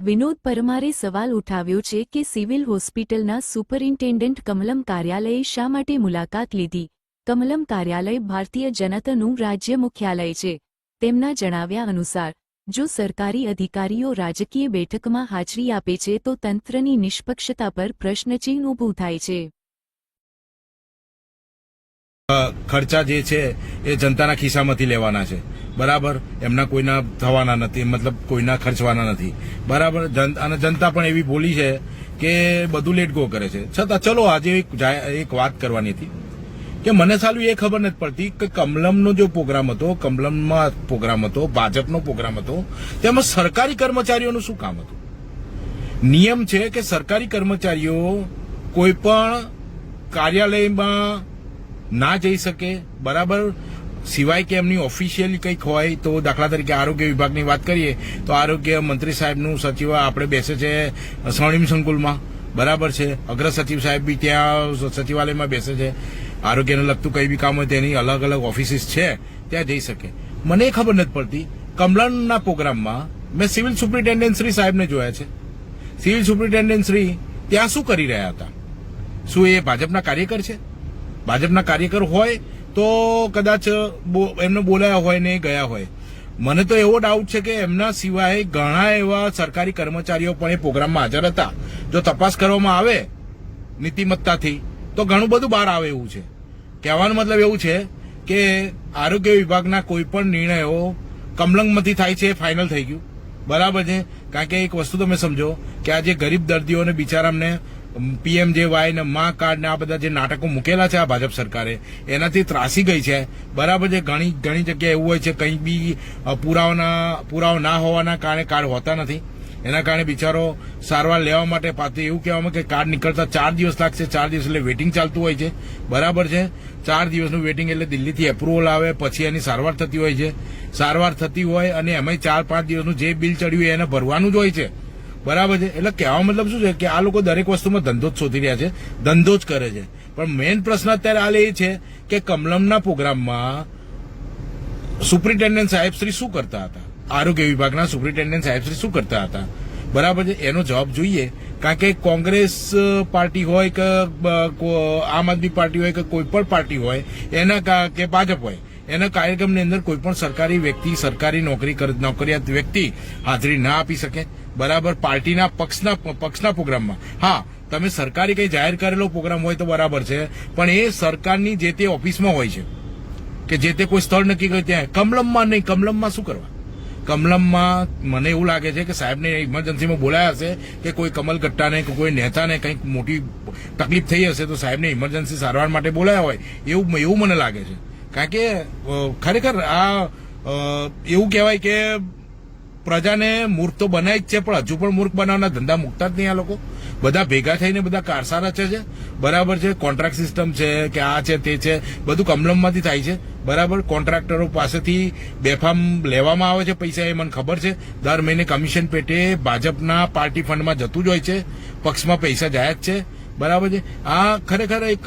વિનોદ પરમારે સવાલ ઉઠાવ્યો છે કે સિવિલ હોસ્પિટલના સુપરિન્ટેન્ડન્ટ કમલમ કાર્યાલયે શા માટે મુલાકાત લીધી। કમલમ કાર્યાલય ભારતીય જનતાનું રાજ્ય મુખ્યાલય છે। તેમના જણાવ્યા અનુસાર જો સરકારી અધિકારીઓ રાજકીય બેઠકમાં હાજરી આપે છે તો તંત્રની નિષ્પક્ષતા પર પ્રશ્નચિહ્ન ઊભું થાય છે। ખર્ચા જે છે એ જનતાના ખિસ્સામાંથી લેવાના છે, બરાબર। એમના કોઈના થવાના નથી, મતલબ કોઈના ખર્ચવાના નથી, બરાબર। અને જનતા પણ એવી બોલી છે કે બધું લેટ ગો કરે છે। છતાં ચલો આજે એક વાત કરવાની હતી કે મને સાલું એ ખબર નથી પડતી કે કમલમનો જો પ્રોગ્રામ હતો, કમલમમાં પ્રોગ્રામ હતો, ભાજપનો પ્રોગ્રામ હતો, તેમાં સરકારી કર્મચારીઓનું શું કામ હતું? નિયમ છે કે સરકારી કર્મચારીઓ કોઈ પણ કાર્યાલયમાં ના જઈ શકે, બરાબર, સિવાય કે એમની ઓફિશિયલી કંઈક હોય તો, દાખલા તરીકે આરોગ્ય વિભાગની વાત કરીએ તો આરોગ્ય મંત્રી સાહેબનું સચિવ આપણે બેસે છે સ્વર્ણિમ સંકુલમાં, બરાબર છે। અગ્ર સચિવ સાહેબ બી ત્યાં સચિવાલયમાં બેસે છે। આરોગ્યને લગતું કંઈ બી કામ હોય તેની અલગ અલગ ઓફિસીસ છે, ત્યાં જઈ શકે। મને એ ખબર નથી પડતી કમલમના પ્રોગ્રામમાં મેં સિવિલ સુપ્રિન્ટેન્ડન્ટ શ્રી સાહેબને જોયા છે। સિવિલ સુપ્રિન્ટેન્ડન્ટ શ્રી ત્યાં શું કરી રહ્યા હતા? શું એ ભાજપના કાર્યકર છે? ભાજપના કાર્યકર હોય તો કદાચ એમને બોલાયા હોય ને ગયા હોય। મને તો એવો ડાઉટ છે કે એમના સિવાય ઘણા એવા સરકારી કર્મચારીઓ પણ એ પ્રોગ્રામમાં હાજર હતા। જો તપાસ કરવામાં આવે નીતિમત્તાથી તો ઘણું બધું બહાર આવે એવું છે। કહેવાનો મતલબ એવું છે કે આરોગ્ય વિભાગના કોઈ પણ નિર્ણયો કમલમમાંથી થાય છે એ ફાઇનલ થઈ ગયું, બરાબર છે। કારણ કે એક વસ્તુ તમે સમજો કે આ જે ગરીબ દર્દીઓને બિચારામને PMJY ને મા કાર્ડ ને આ બધા જે નાટકો મૂકેલા છે આ ભાજપ સરકારે, એનાથી ત્રાસી ગઈ છે, બરાબર છે। ઘણી જગ્યાએ એવું હોય છે કંઈ બી પુરાવો ના હોવાના કારણે કાર્ડ હોતા નથી, એના કારણે બિચારો સારવાર લેવા માટે પાછું એવું કહેવામાં કે કાર્ડ નીકળતા 4 દિવસ લાગશે। 4 દિવસ એટલે વેટિંગ ચાલતું હોય છે, બરાબર છે। 4 દિવસનું વેટિંગ એટલે દિલ્હીથી એપ્રુવલ આવે પછી એની સારવાર થતી હોય છે। સારવાર થતી હોય અને એમાંય 4-5 દિવસનું જે બિલ ચડ્યું એને ભરવાનું જ હોય છે, બરાબર છે। એટલે કહેવા મતલબ શું છે કે આ લોકો દરેક વસ્તુમાં ધંધો જ શોધી રહ્યા છે, ધંધો જ કરે છે। પણ મેઇન પ્રશ્ન અત્યારે હાલ એ છે કે કમલમના પ્રોગ્રામમાં સુપ્રિન્ટેન્ડન્ટ સાહેબ શ્રી શું કરતા હતા? આરોગ્ય વિભાગના સુપ્રિન્ટેન્ડન્ટ સાહેબ શ્રી શું કરતા હતા? બરાબર છે, એનો જવાબ જોઈએ। કારણ કે કોંગ્રેસ પાર્ટી હોય કે આમ આદમી પાર્ટી હોય કે કોઈ પણ પાર્ટી હોય એના કે ભાજપ હોય, એના કાર્યક્રમની અંદર કોઈ પણ સરકારી વ્યક્તિ, સરકારી નોકરિયાત વ્યક્તિ હાજરી ના આપી શકે, બરાબર। પાર્ટીના પક્ષના પ્રોગ્રામમાં હા તમે સરકારી કંઈ જાહેર કરેલો પ્રોગ્રામ હોય તો બરાબર છે, પણ એ સરકારની જે તે ઓફિસમાં હોય છે કે જે તે કોઈ સ્થળ નક્કી કર્યું ત્યાં, કમલમમાં નહીં। કમલમમાં શું કરવા? કમલમમાં મને એવું લાગે છે કે સાહેબને ઇમરજન્સીમાં બોલાયા હશે કે કોઈ કમલ ગટ્ટાને કે કોઈ નેતાને કંઈક મોટી તકલીફ થઈ હશે તો સાહેબને ઇમરજન્સી સારવાર માટે બોલાયા હોય એવું મને લાગે છે। કારણ કે ખરેખર આ એવું કહેવાય કે પ્રજાને મૂર્ખ તો બનાવી જ છે પણ હજુ પણ મૂર્ખ બનાવવાના ધંધા મૂકતા જ નહીં આ લોકો। બધા ભેગા થઈને બધા કારસાર રચે છે, બરાબર છે। કોન્ટ્રાક્ટ સિસ્ટમ છે કે આ છે તે છે, બધું કમલમમાંથી થાય છે, બરાબર। કોન્ટ્રાક્ટરો પાસેથી બેફામ લેવામાં આવે છે પૈસા, એ મને ખબર છે। દર મહિને કમિશન પેટે ભાજપના પાર્ટી ફંડમાં જતું જ હોય છે, પક્ષમાં પૈસા જાય જ છે, બરાબર છે। આ ખરેખર એક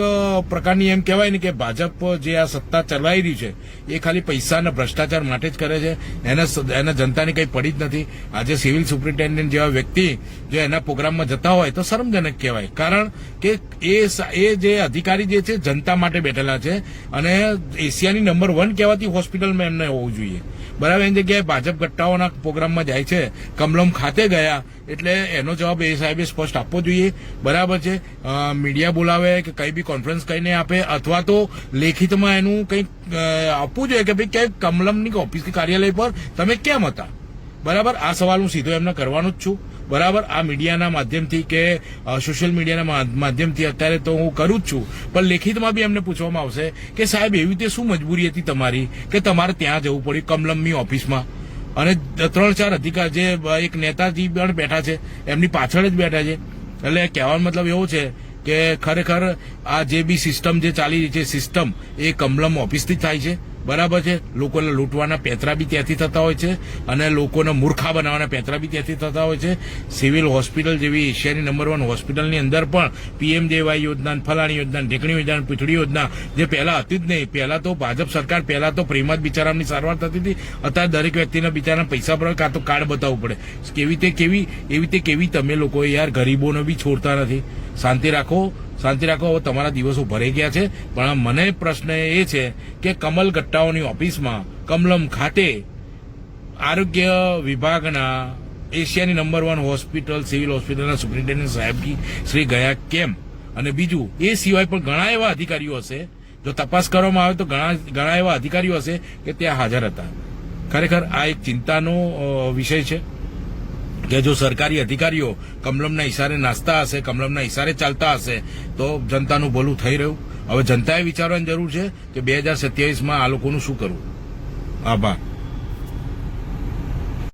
પ્રકારની એમ કહેવાય ને કે ભાજપ જે આ સત્તા ચલાવી રહી છે એ ખાલી પૈસા અને ભ્રષ્ટાચાર માટે જ કરે છે, એને જનતાની કંઈ પડી જ નથી। આજે સિવિલ સુપ્રિન્ટેન્ડન્ટ જેવા વ્યક્તિ જો એના પ્રોગ્રામમાં જતા હોય તો શરમજનક કહેવાય, કારણ કે એ જે અધિકારી જે છે જનતા માટે બેઠેલા છે અને એશિયાની નંબર 1 કહેવાતી હોસ્પિટલમાં એમને હોવું જોઈએ, બરાબર। એની જગ્યાએ ભાજપ ગટ્ટાઓના પ્રોગ્રામમાં જાય છે, કમલમ ખાતે ગયા એટલે એનો જવાબ એ સાહેબે સ્પષ્ટ આપવો જોઈએ, બરાબર છે। મીડિયા બોલાવે કે કંઈ બી કોન્ફરન્સ કહીને આપે અથવા તો લેખિતમાં એનું કંઈક આપવું જોઈએ કે ભાઈ ક્યાંય કમલમની ઓફિસ કે કાર્યાલય પર તમે કેમ હતા, બરાબર। આ સવાલ હું સીધો એમને કરવાનો જ છું, બરાબર। આ મીડિયાના માધ્યમથી કે સોશિયલ મીડિયાના માધ્યમથી અત્યારે તો હું કરું જ છું, પણ લેખિતમાં બી એમને પૂછવામાં આવશે કે સાહેબ એવી રીતે શું મજબૂરી હતી તમારી કે તમારે ત્યાં જવું પડ્યું કમલમની ઓફિસમાં, અને 3-4 અધિકારી જે એક નેતાજી પણ બેઠા છે એમની પાછળ જ બેઠા છે। એટલે કહેવાનો મતલબ એવો છે કે ખરેખર આ જે બી સિસ્ટમ જે ચાલી રહી છે સિસ્ટમ એ કમલમ ઓફિસથી જ થાય છે, બરાબર છે. લોકોને લૂંટવાના પેતરા બી ત્યાંથી થતા હોય છે અને લોકોને મૂર્ખા બનાવવાના પેતરા બી ત્યાંથી થતા હોય છે. સિવિલ હોસ્પિટલ જેવી એશિયાની નંબર 1 હોસ્પિટલની અંદર પણ પીએમજેવાય યોજના, ફલાણી યોજના, ઢેકણી યોજના, પીઠડી યોજના જે પહેલા હતી જ નહીં. પહેલા તો ભાજપ સરકાર પહેલા તો પ્રેમા જ બિચારાની સારવાર થતી હતી. અત્યારે દરેક વ્યક્તિના બિચારાના પૈસા પર કાં તો કાર્ડ બતાવવું પડે. એવી રીતે કેવી તમે લોકો યાર ગરીબોને બી છોડતા નથી. શાંતિ રાખો. હવે તમારા દિવસો ભરાઈ ગયા છે. પણ મને પ્રશ્ન એ છે કે કમલ ગટ્ટાઓની ઓફિસમાં કમલમ ખાતે આરોગ્ય વિભાગના એશિયાની નંબર 1 હોસ્પિટલ, સિવિલ હોસ્પિટલના સુપ્રિન્ટેન્ડન્ટ સાહેબજી શ્રી ગયા કેમ? અને બીજું એ સિવાય પણ ઘણા એવા અધિકારીઓ હશે, જો તપાસ કરવામાં આવે તો ઘણા એવા અધિકારીઓ હશે કે ત્યાં હાજર હતા. ખરેખર આ એક ચિંતાનો વિષય છે કે જો સરકારી અધિકારીઓ કમલમના ઇશારે નાસ્તા હશે, કમલમના ઇશારે ચાલતા હશે તો જનતાનું ભલું થઈ રહ્યું. હવે જનતાએ વિચારવાની જરૂર છે કે 2027માં આ લોકોનું શું કરવું. આભાર.